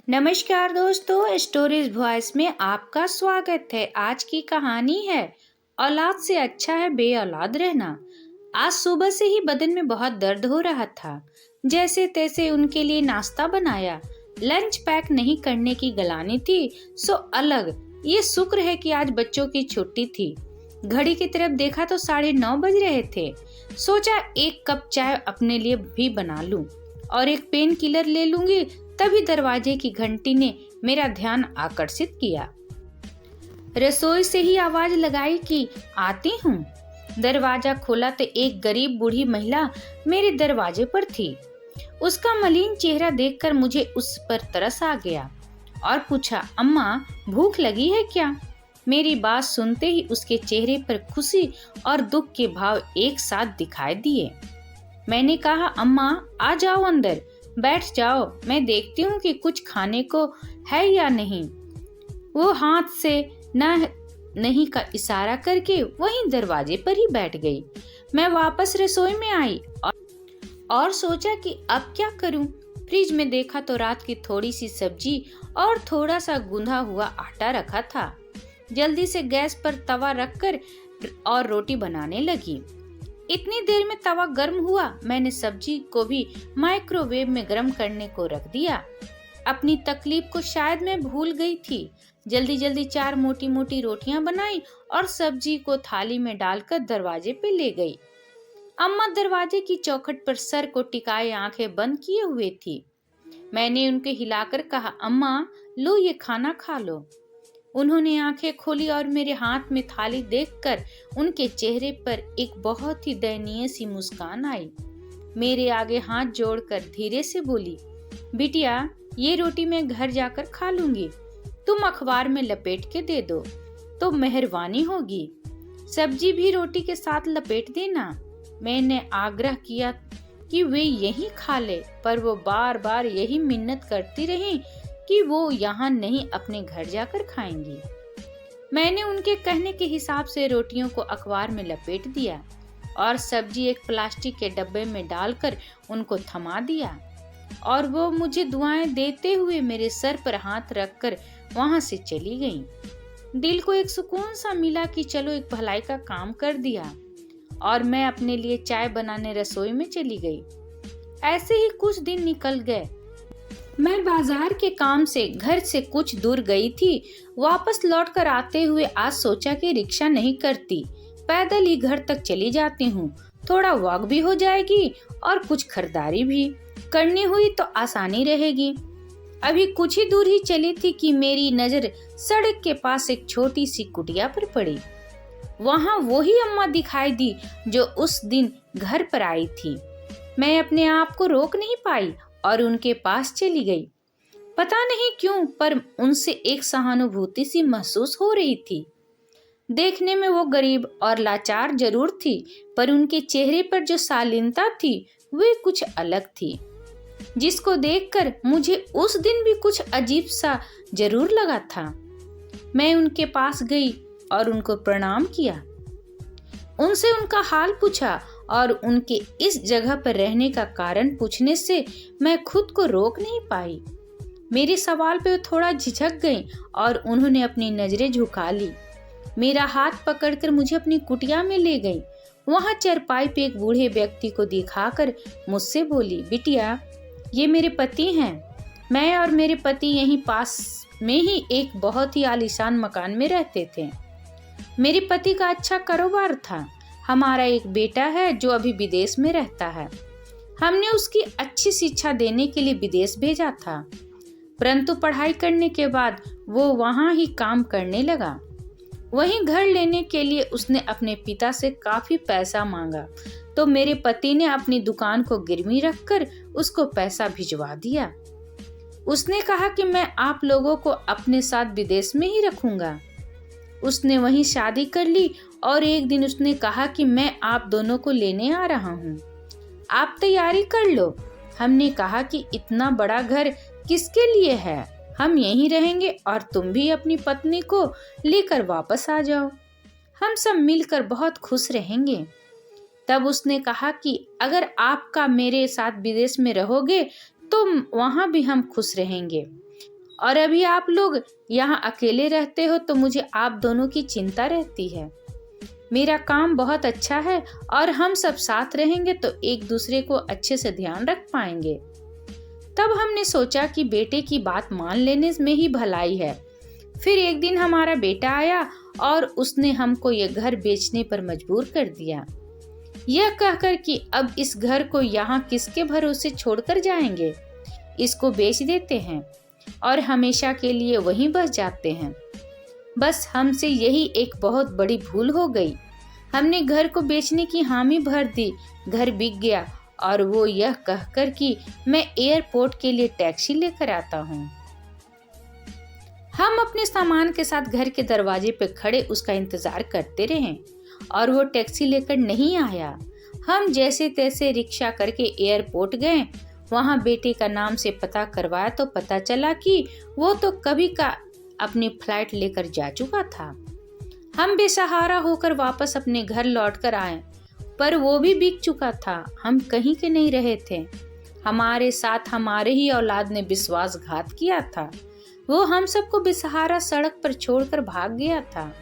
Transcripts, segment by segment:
नमस्कार दोस्तों, stories voice में आपका स्वागत है। आज की कहानी है औलाद से अच्छा है बे औलाद रहना। आज सुबह से ही बदन में बहुत दर्द हो रहा था। जैसे तैसे उनके लिए नाश्ता बनाया। लंच पैक नहीं करने की गलानी थी सो अलग। ये शुक्र है कि आज बच्चों की छुट्टी थी। घड़ी की तरफ देखा तो 9:30 बज रहे थे। सोचा एक कप चाय अपने लिए भी बना लूं और एक पेन किलर ले लूंगी। तभी दरवाजे की घंटी ने मेरा ध्यान आकर्षित किया। रसोई से ही आवाज लगाई कि आती हूँ। दरवाजा खोला तो एक गरीब बूढ़ी महिला मेरे दरवाजे पर थी। उसका मलिन चेहरा देखकर मुझे उस पर तरस आ गया और पूछा, अम्मा भूख लगी है क्या? मेरी बात सुनते ही उसके चेहरे पर खुशी और दुख के भाव एक साथ दिखाई दिए। मैंने कहा, अम्मा आ जाओ अंदर, बैठ जाओ, मैं देखती हूँ कि कुछ खाने को है या नहीं। वो हाथ से नहीं का इशारा करके वहीं दरवाजे पर ही बैठ गई। मैं वापस रसोई में आई और सोचा कि अब क्या करूं। फ्रिज में देखा तो रात की थोड़ी सी सब्जी और थोड़ा सा गूंधा हुआ आटा रखा था। जल्दी से गैस पर तवा रखकर और रोटी बनाने लगी। इतनी देर में तवा गर्म हुआ। मैंने सब्जी को भी माइक्रोवेव में गर्म करने को रख दिया। अपनी तकलीफ को शायद मैं भूल गई थी। जल्दी जल्दी 4 मोटी मोटी रोटियां बनाई और सब्जी को थाली में डालकर दरवाजे पे ले गई। अम्मा दरवाजे की चौखट पर सर को टिकाए आंखें बंद किए हुए थी। मैंने उनके हिलाकर कहा, अम्मा लो ये खाना खा लो। उन्होंने आंखें खोली और मेरे हाथ में थाली देखकर उनके चेहरे पर एक बहुत ही दयनीय सी मुस्कान आई। मेरे आगे हाथ जोड़कर धीरे से बोली, बिटिया ये रोटी मैं घर जाकर खा लूंगी, तुम अखबार में लपेट के दे दो तो मेहरबानी होगी। सब्जी भी रोटी के साथ लपेट देना। मैंने आग्रह किया कि वे यही खा ले, पर वो बार बार यही मिन्नत करती रही कि वो यहाँ नहीं अपने घर जाकर खाएंगी। मैंने उनके कहने के हिसाब से रोटियों को अखबार में लपेट दिया और सब्जी एक प्लास्टिक के डब्बे में डालकर उनको थमा दिया और वो मुझे दुआएं देते हुए मेरे सर पर हाथ रखकर वहां से चली गईं। दिल को एक सुकून सा मिला कि चलो एक भलाई का काम कर दिया और मैं अपने लिए चाय बनाने रसोई में चली गई। ऐसे ही कुछ दिन निकल गए। मैं बाजार के काम से घर से कुछ दूर गई थी। वापस लौटकर आते हुए आज सोचा कि रिक्शा नहीं करती, पैदल ही घर तक चली जाती हूँ। थोड़ा वॉक भी हो जाएगी और कुछ खरीदारी भी करनी हुई तो आसानी रहेगी। अभी कुछ ही दूर ही चली थी कि मेरी नजर सड़क के पास एक छोटी सी कुटिया पर पड़ी। वहाँ वही अम्मा दिखाई दी जो उस दिन घर पर आई थी। मैं अपने आप को रोक नहीं पाई और उनके पास चली गई। पता नहीं क्यों पर उनसे एक सहानुभूति सी महसूस हो रही थी। देखने में वो गरीब और लाचार जरूर थी, पर उनके चेहरे पर जो शालीनता थी वे कुछ अलग थी, जिसको देखकर मुझे उस दिन भी कुछ अजीब सा जरूर लगा था। मैं उनके पास गई और उनको प्रणाम किया। उनसे उनका हाल पूछा और उनके इस जगह पर रहने का कारण पूछने से मैं खुद को रोक नहीं पाई। मेरे सवाल पे थोड़ा झिझक गई और उन्होंने अपनी नजरें झुका ली। मेरा हाथ पकड़कर मुझे अपनी कुटिया में ले गई। वहां चरपाई पे एक बूढ़े व्यक्ति को दिखाकर मुझसे बोली, बिटिया ये मेरे पति हैं। मैं और मेरे पति यहीं पास में ही एक बहुत ही आलीशान मकान में रहते थे। मेरे पति का अच्छा कारोबार था। हमारा एक बेटा है जो अभी विदेश में रहता है। हमने उसकी अच्छी शिक्षा देने के लिए विदेश भेजा था, परंतु पढ़ाई करने के बाद वो वहाँ ही काम करने लगा। वहीं घर लेने के लिए उसने अपने पिता से काफी पैसा मांगा, तो मेरे पति ने अपनी दुकान को गिरवी रखकर उसको पैसा भिजवा दिया। उसने कहा कि मैं आप लोगों को अपने साथ विदेश में ही रखूंगा। उसने वहीं शादी कर ली और एक दिन उसने कहा कि मैं आप दोनों को लेने आ रहा हूँ, आप तैयारी कर लो। हमने कहा कि इतना बड़ा घर किसके लिए है, हम यहीं रहेंगे और तुम भी अपनी पत्नी को लेकर वापस आ जाओ, हम सब मिलकर बहुत खुश रहेंगे। तब उसने कहा कि अगर आपका मेरे साथ विदेश में रहोगे तो वहाँ भी हम खुश रहेंगे। और अभी आप लोग यहाँ अकेले रहते हो तो मुझे आप दोनों की चिंता रहती है। मेरा काम बहुत अच्छा है और हम सब साथ रहेंगे तो एक दूसरे को अच्छे से ध्यान रख पाएंगे। तब हमने सोचा कि बेटे की बात मान लेने में ही भलाई है। फिर एक दिन हमारा बेटा आया और उसने हमको ये घर बेचने पर मजबूर कर दिया, यह कहकर कि अब इस घर को यहाँ किसके भरोसे छोड़कर जाएंगे, इसको बेच देते हैं और हमेशा के लिए वहीं बस जाते हैं। बस हमसे यही एक बहुत बड़ी भूल हो गई। हमने घर को बेचने की हामी भर दी। घर बिक गया और वो यह कहकर कि मैं एयरपोर्ट के लिए टैक्सी लेकर आता हूँ। हम अपने सामान के साथ घर के दरवाजे पे खड़े उसका इंतजार करते रहे और वो टैक्सी लेकर नहीं आया। हम जैसे तैसे रिक्शा करके एयरपोर्ट गए। वहाँ बेटे का नाम से पता करवाया तो पता चला कि वो तो कभी का अपनी फ्लाइट लेकर जा चुका था। हम बेसहारा होकर वापस अपने घर लौटकर आए, पर वो भी बिक चुका था। हम कहीं के नहीं रहे थे। हमारे साथ हमारे ही औलाद ने विश्वासघात किया था। वो हम सबको बेसहारा सड़क पर छोड़कर भाग गया था।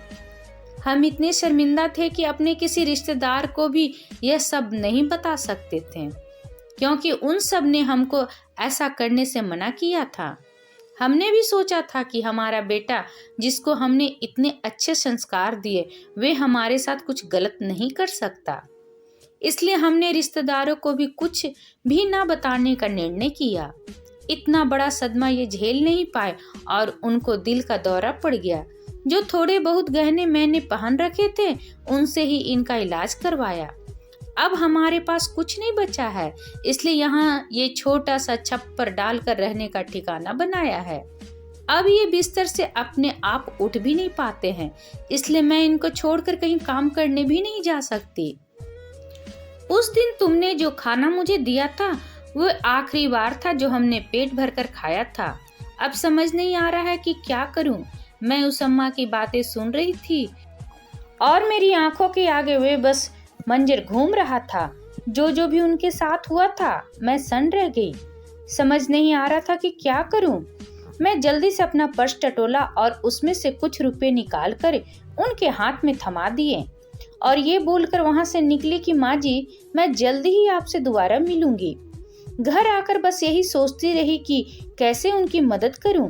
हम इतने शर्मिंदा थे कि अपने किसी रिश्तेदार को भी यह सब नहीं बता सकते थे, क्योंकि उन सब ने हमको ऐसा करने से मना किया था। हमने भी सोचा था कि हमारा बेटा, जिसको हमने इतने अच्छे संस्कार दिए, वे हमारे साथ कुछ गलत नहीं कर सकता। इसलिए हमने रिश्तेदारों को भी कुछ भी ना बताने का निर्णय किया। इतना बड़ा सदमा ये झेल नहीं पाए और उनको दिल का दौरा पड़ गया। जो थोड़े बहुत गहने मैंने पहन रखे थे, उनसे ही इनका इलाज करवाया। अब हमारे पास कुछ नहीं बचा है, इसलिए यहाँ ये छोटा सा छप्पर डालकर रहने का ठिकाना बनाया है। अब ये बिस्तर से अपने आप उठ भी नहीं पाते हैं, इसलिए मैं इनको छोड़कर कहीं काम करने भी नहीं जा सकती। उस दिन तुमने जो खाना मुझे दिया था वो आखिरी बार था जो हमने पेट भरकर खाया था। अब समझ नहीं आ रहा है कि क्या करूं। मैं उस अम्मा की बातें सुन रही थी और मेरी आंखों के आगे वे बस मंजर घूम रहा था। जो भी उनके साथ हुआ था, मैं सन्न रह गई। समझ नहीं आ रहा था कि क्या करूं। मैं जल्दी से अपना पर्स टटोला और उसमें से कुछ रुपए निकाल कर उनके हाथ में थमा दिए और ये बोलकर वहां से निकली कि माँ जी, मैं जल्दी ही आपसे दोबारा मिलूंगी। घर आकर बस यही सोचती रही कि कैसे उनकी मदद करूं।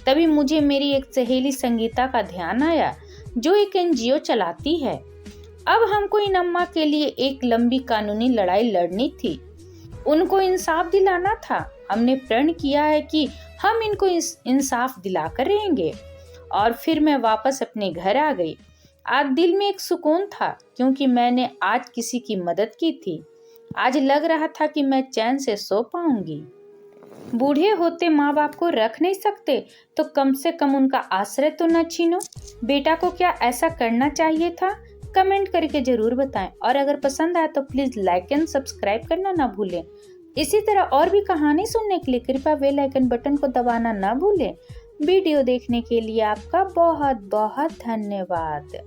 तभी मुझे मेरी एक सहेली संगीता का ध्यान आया, जो एक एनजीओ चलाती है। अब हमको इन अम्मा के लिए एक लंबी कानूनी लड़ाई लड़नी थी। उनको इंसाफ दिलाना था। हमने प्रण किया है कि हम इनको इंसाफ दिलाकर रहेंगे। और फिर मैं वापस अपने घर आ गई। आज दिल में एक सुकून था, क्योंकि मैंने आज किसी की मदद की थी। आज लग रहा था कि मैं चैन से सो पाऊंगी। बूढ़े होते माँ बाप को रख नहीं सकते तो कम से कम उनका आश्रय तो न छीनो। बेटा को क्या ऐसा करना चाहिए था? कमेंट करके जरूर बताएं और अगर पसंद आए तो प्लीज लाइक एंड सब्सक्राइब करना ना भूलें। इसी तरह और भी कहानी सुनने के लिए कृपया बेल आइकन बटन को दबाना ना भूलें। वीडियो देखने के लिए आपका बहुत बहुत धन्यवाद।